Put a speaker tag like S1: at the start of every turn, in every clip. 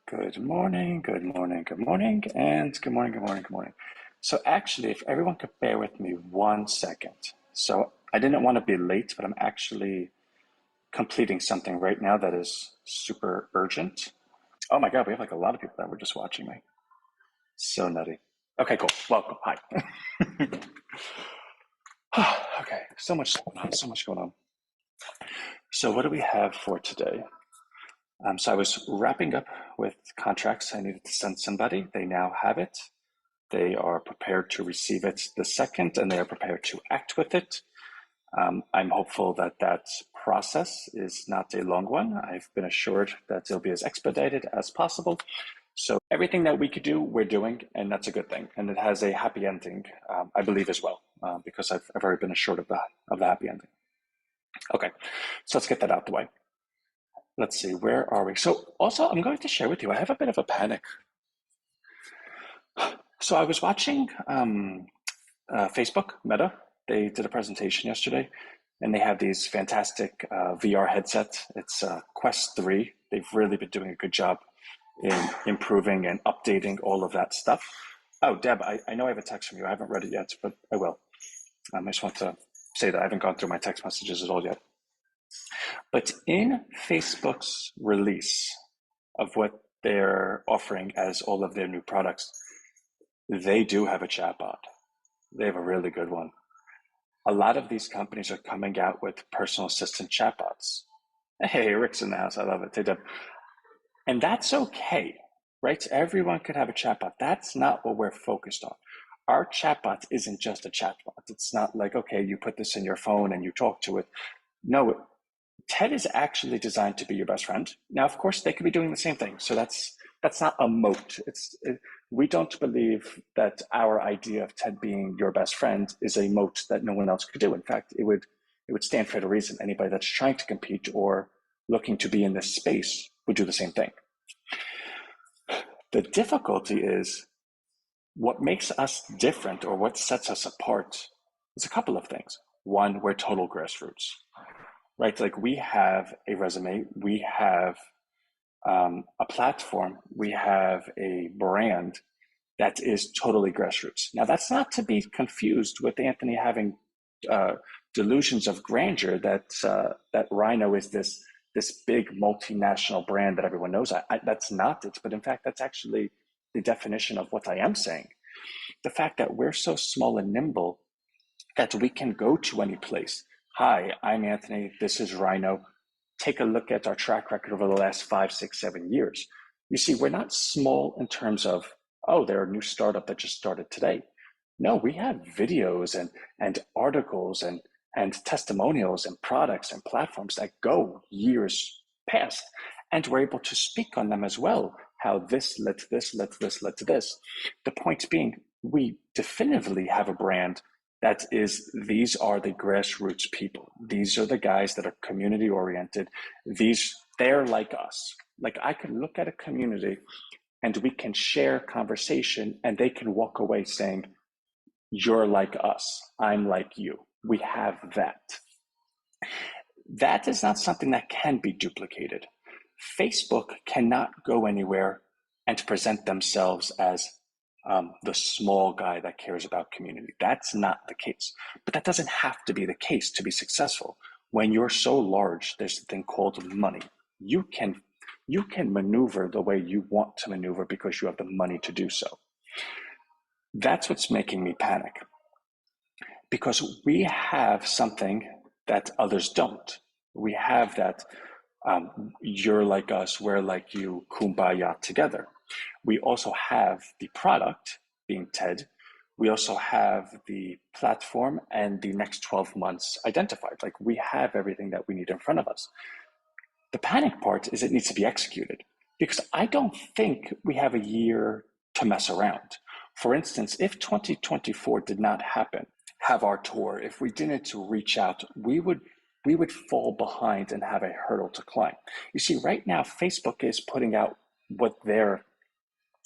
S1: Good morning, good morning, good morning, and good morning, good morning, good morning. So actually, if everyone could bear with me 1 second. So I didn't want to be late, but I'm actually completing something right now that is super urgent. Oh my God, we have like a lot of people that were just watching me. So nutty. Okay, cool. Welcome. Hi. Okay, so much going on, so much going on. So what do we have for today? So I was wrapping up with contracts I needed to send somebody. They now have it. They are prepared to receive it the second, and they are prepared to act with it. I'm hopeful that that process is not a long one. I've been assured that it'll be as expedited as possible. So everything that we could do, we're doing, and that's a good thing. And it has a happy ending, I believe, as well, because I've already been assured of the happy ending. Okay, so let's get that out the way. Let's see, where are we? So also, I'm going to share with you, I have a bit of a panic. So I was watching Facebook, Meta. They did a presentation yesterday, and they have these fantastic VR headsets. It's Quest 3. They've really been doing a good job in improving and updating all of that stuff. Oh, Deb, I know I have a text from you. I haven't read it yet, but I will. I just want to say that I haven't gone through my text messages at all yet. But in Facebook's release of what they're offering as all of their new products, they do have a chatbot. They have a really good one. A lot of these companies are coming out with personal assistant chatbots. Hey, Rick's in the house. I love it. Hey, Deb. And that's okay, right? Everyone could have a chatbot. That's not what we're focused on. Our chatbot isn't just a chatbot. It's not like, okay, you put this in your phone and you talk to it. No, TED is actually designed to be your best friend. Now, of course, they could be doing the same thing. So that's not a moat. We don't believe that our idea of TED being your best friend is a moat that no one else could do. In fact, it would stand for the reason. Anybody that's trying to compete or looking to be in this space would do the same thing. The difficulty is what makes us different or what sets us apart is a couple of things. One, we're total grassroots, right? Like we have a resume, we have a platform, we have a brand that is totally grassroots. Now, that's not to be confused with Anthony having delusions of grandeur that Rhino is this big multinational brand that everyone knows. That's not it, but in fact, that's actually the definition of what I am saying. The fact that we're so small and nimble that we can go to any place. Hi, I'm Anthony. This is Rhino. Take a look at our track record over the last 5, 6, 7 years. You see, we're not small in terms of, oh, they're a new startup that just started today. No, we have videos and articles and testimonials and products and platforms that go years past. And we're able to speak on them as well. How this led to this, led to this, led to this. The point being, we definitively have a brand that is, these are the grassroots people. These are the guys that are community oriented. They're like us. Like I could look at a community and we can share conversation and they can walk away saying, you're like us. I'm like you. We have that. That is not something that can be duplicated. Facebook cannot go anywhere and present themselves as the small guy that cares about community. That's not the case. But that doesn't have to be the case to be successful. When you're so large, there's a thing called money. You can maneuver the way you want to maneuver because you have the money to do so. That's what's making me panic. Because we have something that others don't. We have that you're like us, we're like you, kumbaya together. We also have the product, being TED. We also have the platform and the next 12 months identified. Like we have everything that we need in front of us. The panic part is it needs to be executed because I don't think we have a year to mess around. For instance, if 2024 did not happen, have our tour, if we didn't to reach out, we would fall behind and have a hurdle to climb. You see, right now, Facebook is putting out what their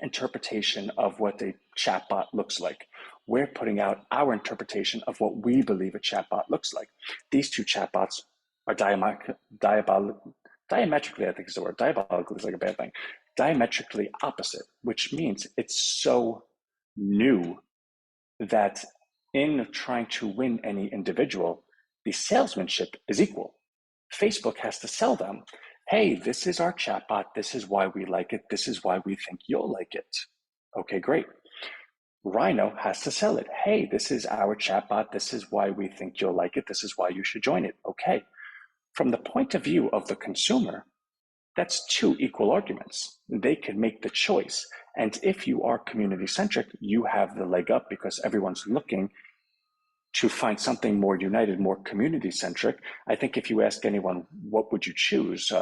S1: interpretation of what a chatbot looks like. We're putting out our interpretation of what we believe a chatbot looks like. These two chatbots are diametrically, I think is the word. Diabolical is like a bad thing. diametrically opposite, which means it's so new that in trying to win any individual, the salesmanship is equal. Facebook has to sell them, hey, this is our chatbot. This is why we like it. This is why we think you'll like it. Okay, great. Rhino has to sell it. Hey, this is our chatbot. This is why we think you'll like it. This is why you should join it. Okay. From the point of view of the consumer, that's two equal arguments. They can make the choice. And if you are community centric, you have the leg up because everyone's looking to find something more united, more community centric. I think if you ask anyone, what would you choose?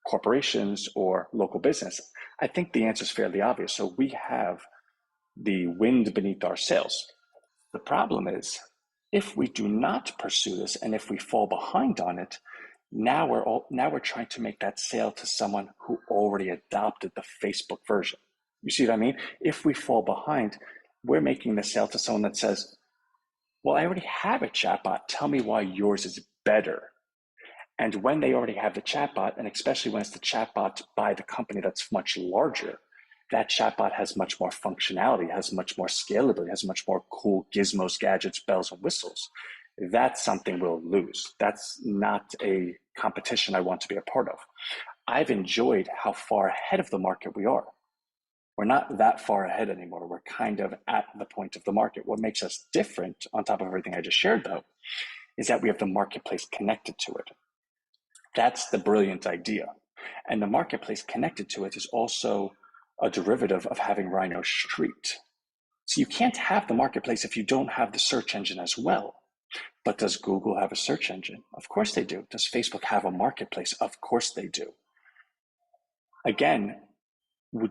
S1: Corporations or local business? I think the answer is fairly obvious. So we have the wind beneath our sails. The problem is, if we do not pursue this and if we fall behind on it, now we're trying to make that sale to someone who already adopted the Facebook version. You see what I mean? If we fall behind, we're making the sale to someone that says, well, I already have a chatbot. Tell me why yours is better. And when they already have the chatbot, and especially when it's the chatbot by the company that's much larger, that chatbot has much more functionality, has much more scalability, has much more cool gizmos, gadgets, bells, and whistles. That's something we'll lose. That's not a competition I want to be a part of. I've enjoyed how far ahead of the market we are. We're not that far ahead anymore. We're kind of at the point of the market. What makes us different, on top of everything I just shared, though, is that we have the marketplace connected to it. That's the brilliant idea. And the marketplace connected to it is also a derivative of having Rhino Street. So you can't have the marketplace if you don't have the search engine as well. But does Google have a search engine? Of course they do. Does Facebook have a marketplace? Of course they do. Again,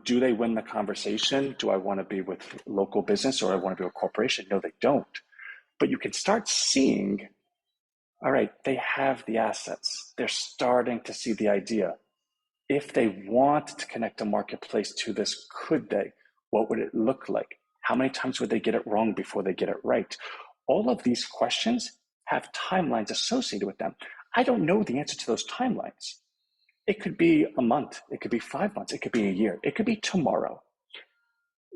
S1: do they win the conversation? Do I want to be with local business or I want to be a corporation? No, they don't. But you can start seeing, all right, they have the assets. They're starting to see the idea. If they want to connect a marketplace to this, could they? What would it look like? How many times would they get it wrong before they get it right? All of these questions have timelines associated with them. I don't know the answer to those timelines. It could be a month. It could be 5 months. It could be a year. It could be tomorrow.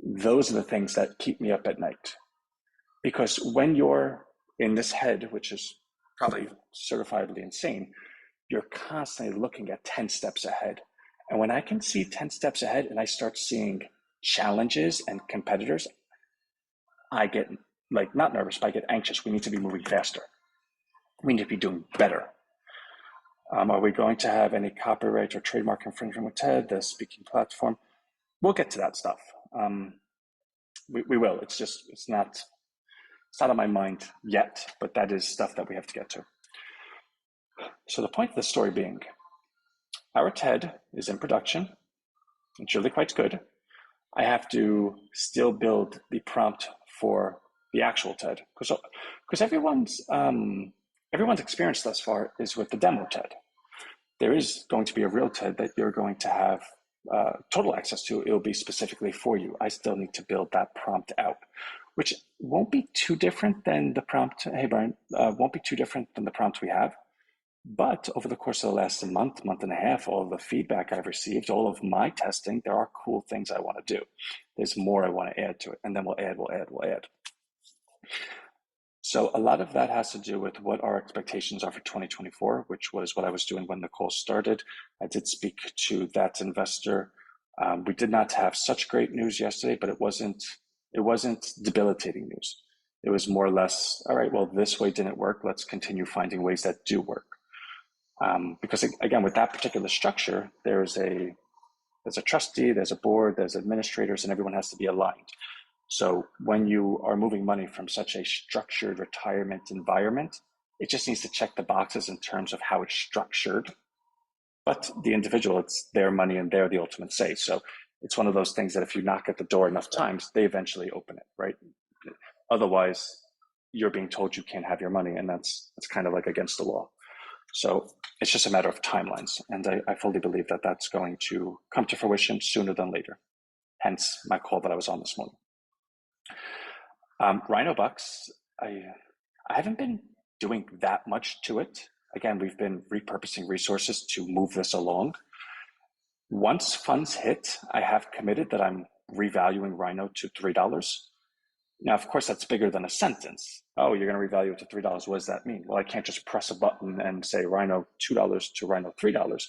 S1: Those are the things that keep me up at night. Because when you're in this head, which is probably certifiably insane, you're constantly looking at 10 steps ahead. And when I can see 10 steps ahead and I start seeing challenges and competitors, I get not nervous, but I get anxious. We need to be moving faster. We need to be doing better. Are we going to have any copyright or trademark infringement with TED, the speaking platform? We'll get to that stuff. We will. It's not on my mind yet, but that is stuff that we have to get to. So the point of the story being, our TED is in production. It's really quite good. I have to still build the prompt for the actual TED because everyone's experience thus far is with the demo TED. There is going to be a real TED that you're going to have total access to. It'll be specifically for you. I still need to build that prompt out, which won't be too different than the prompt. Hey, Brian, won't be too different than the prompt we have. But over the course of the last month and a half, all of the feedback I've received, all of my testing, there are cool things I want to do. There's more I want to add to it, and then we'll add. So a lot of that has to do with what our expectations are for 2024, which was what I was doing when the call started. I did speak to that investor. We did not have such great news yesterday, but it wasn't debilitating news. It was more or less, all right, well, this way didn't work. Let's continue finding ways that do work. Because again, with that particular structure, there's a trustee, there's a board, there's administrators, and everyone has to be aligned. So when you are moving money from such a structured retirement environment, it just needs to check the boxes in terms of how it's structured. But the individual, it's their money and they're the ultimate say. So it's one of those things that if you knock at the door enough times, they eventually open it, right? Otherwise, you're being told you can't have your money, and that's kind of like against the law. So it's just a matter of timelines. And I fully believe that that's going to come to fruition sooner than later. Hence my call that I was on this morning. Rhino Bucks, I haven't been doing that much to it. Again, we've been repurposing resources to move this along. Once funds hit, I have committed that I'm revaluing Rhino to $3. Now, of course, that's bigger than a sentence. Oh, you're going to revalue it to $3. What does that mean? Well, I can't just press a button and say Rhino $2 to Rhino $3.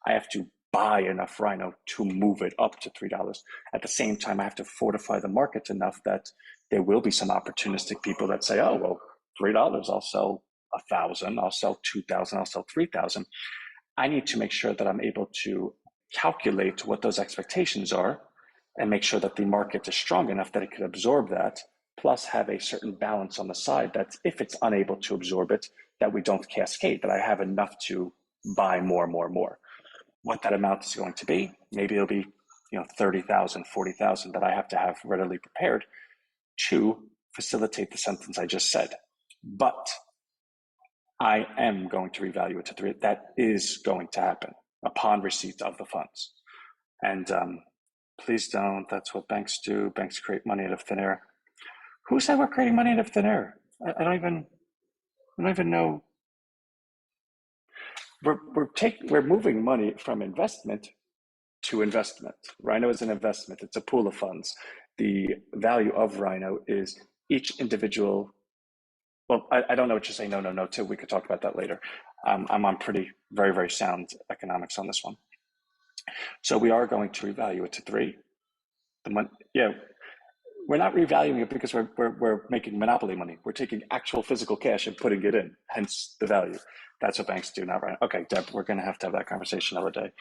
S1: I have to buy enough Rhino to move it up to $3. At the same time, I have to fortify the market enough that there will be some opportunistic people that say, oh, well, $3, I'll sell 1,000, I'll sell 2,000, I'll sell 3,000. I need to make sure that I'm able to calculate what those expectations are and make sure that the market is strong enough that it could absorb that, plus have a certain balance on the side that if it's unable to absorb it, that we don't cascade, that I have enough to buy more, more, more. What that amount is going to be, maybe it'll be 30,000, 40,000 that I have to have readily prepared to facilitate the sentence I just said. But I am going to revalue it to 3. That is going to happen upon receipt of the funds. And please don't. That's what banks do. Banks create money out of thin air. Who said we're creating money out of thin air? I don't even know. We're moving money from investment to investment. Rhino is an investment. It's a pool of funds. The value of Rhino is each individual. Well, I don't know what you're saying. No, too. We could talk about that later. I'm on very, very sound economics on this one. So we are going to revalue it to 3. We're not revaluing it because we're making monopoly money. We're taking actual physical cash and putting it in, hence the value. That's what banks do, not right. Okay, Deb, we're going to have that conversation another day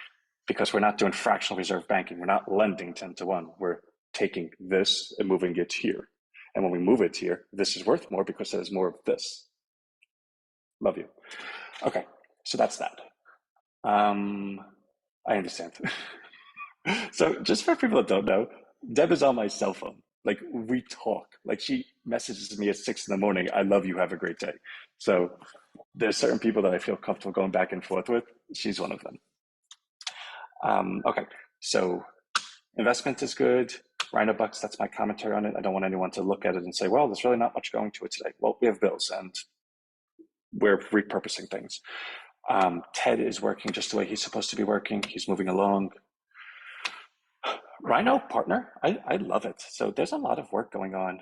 S1: because we're not doing fractional reserve banking. We're not lending 10 to 1. We're taking this and moving it here. And when we move it here, this is worth more because there's more of this. Love you. Okay, so that's that. I understand. So just for people that don't know, Deb is on my cell phone. Like we talk. Like she messages me at 6 in the morning. I love you. Have a great day. So there's certain people that I feel comfortable going back and forth with. She's one of them. Okay, so investment is good. Rhino Bucks, that's my commentary on it. I don't want anyone to look at it and say, well, there's really not much going to it today. Well, we have bills and we're repurposing things. Ted is working just the way he's supposed to be working. He's moving along. Rhino partner, I love it. So there's a lot of work going on.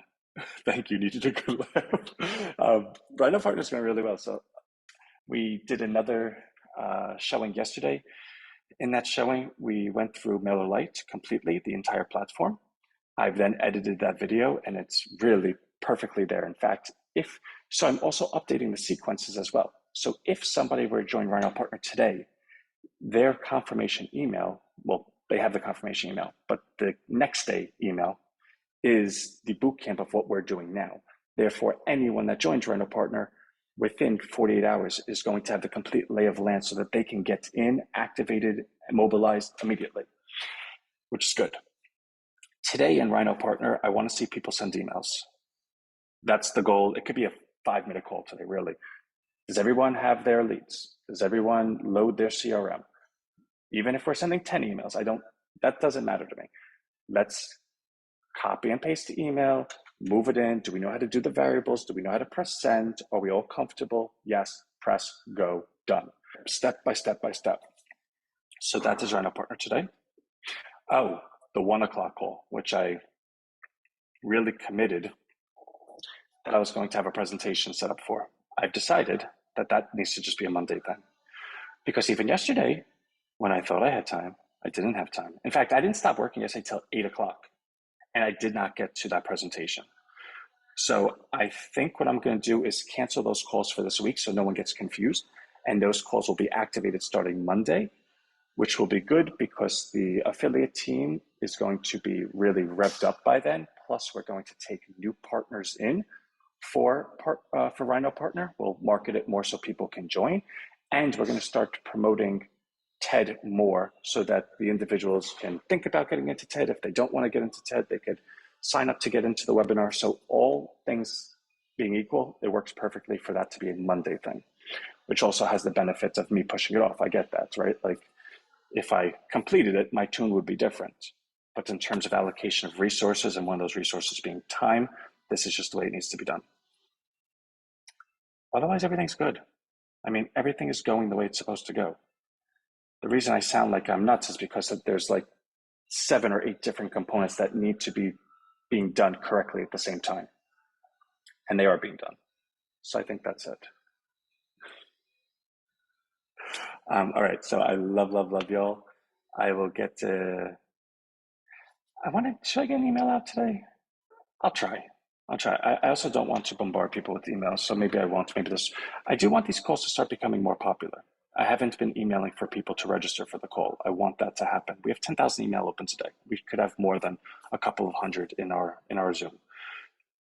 S1: Thank you. Needed a good laugh. Rhino partner is going really well. So we did another showing yesterday. In that showing, we went through Miller Lite completely, the entire platform. I've then edited that video and it's really perfectly there. In fact, I'm also updating the sequences as well. So if somebody were to join Rhino Partner today, their confirmation email, well, they have the confirmation email, but the next day email is the boot camp of what we're doing now. Therefore, anyone that joins Rhino Partner within 48 hours is going to have the complete lay of land so that they can get in, activated, and mobilized immediately, which is good. Today in Rhino Partner, I want to see people send emails. That's the goal. It could be a 5-minute call today, really. Does everyone have their leads? Does everyone load their CRM? Even if we're sending 10 emails, that doesn't matter to me. Let's copy and paste the email, move it in. Do we know how to do the variables? Do we know how to press send? Are we all comfortable? Yes, press go, done. Step by step by step. So that is Rhino Partner today. Oh, the 1 o'clock call, which I really committed that I was going to have a presentation set up for. I've decided that needs to just be a Monday then. Because even yesterday, when I thought I had time, I didn't have time. In fact, I didn't stop working yesterday till 8 o'clock. And I did not get to that presentation. So I think what I'm going to do is cancel those calls for this week so no one gets confused. And those calls will be activated starting Monday, which will be good because the affiliate team is going to be really revved up by then. Plus, we're going to take new partners in for Rhino Partner. We'll market it more so people can join. And we're going to start promoting TED more so that the individuals can think about getting into TED. If they don't want to get into TED, they could sign up to get into the webinar. So all things being equal, it works perfectly for that to be a Monday thing, which also has the benefits of me pushing it off. I get that, right? Like if I completed it, my tune would be different. But in terms of allocation of resources and one of those resources being time, this is just the way it needs to be done. Otherwise, everything's good. I mean, everything is going the way it's supposed to go. The reason I sound like I'm nuts is because there's like 7 or 8 different components that need to be being done correctly at the same time, and they are being done. So I think that's it. All right. So I love, love, love y'all. I will get to. I want to. Should I get an email out today? I'll try. I'll try. I also don't want to bombard people with emails, so maybe I won't. Maybe this. I do want these calls to start becoming more popular. I haven't been emailing for people to register for the call. I want that to happen. We have 10,000 email opens a day. We could have more than a couple of hundred in our Zoom.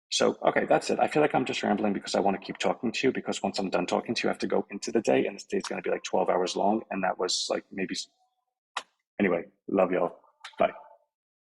S1: So, okay, that's it. I feel like I'm just rambling because I want to keep talking to you because once I'm done talking to you, I have to go into the day and this day's going to be like 12 hours long. And that was like maybe, anyway, love y'all.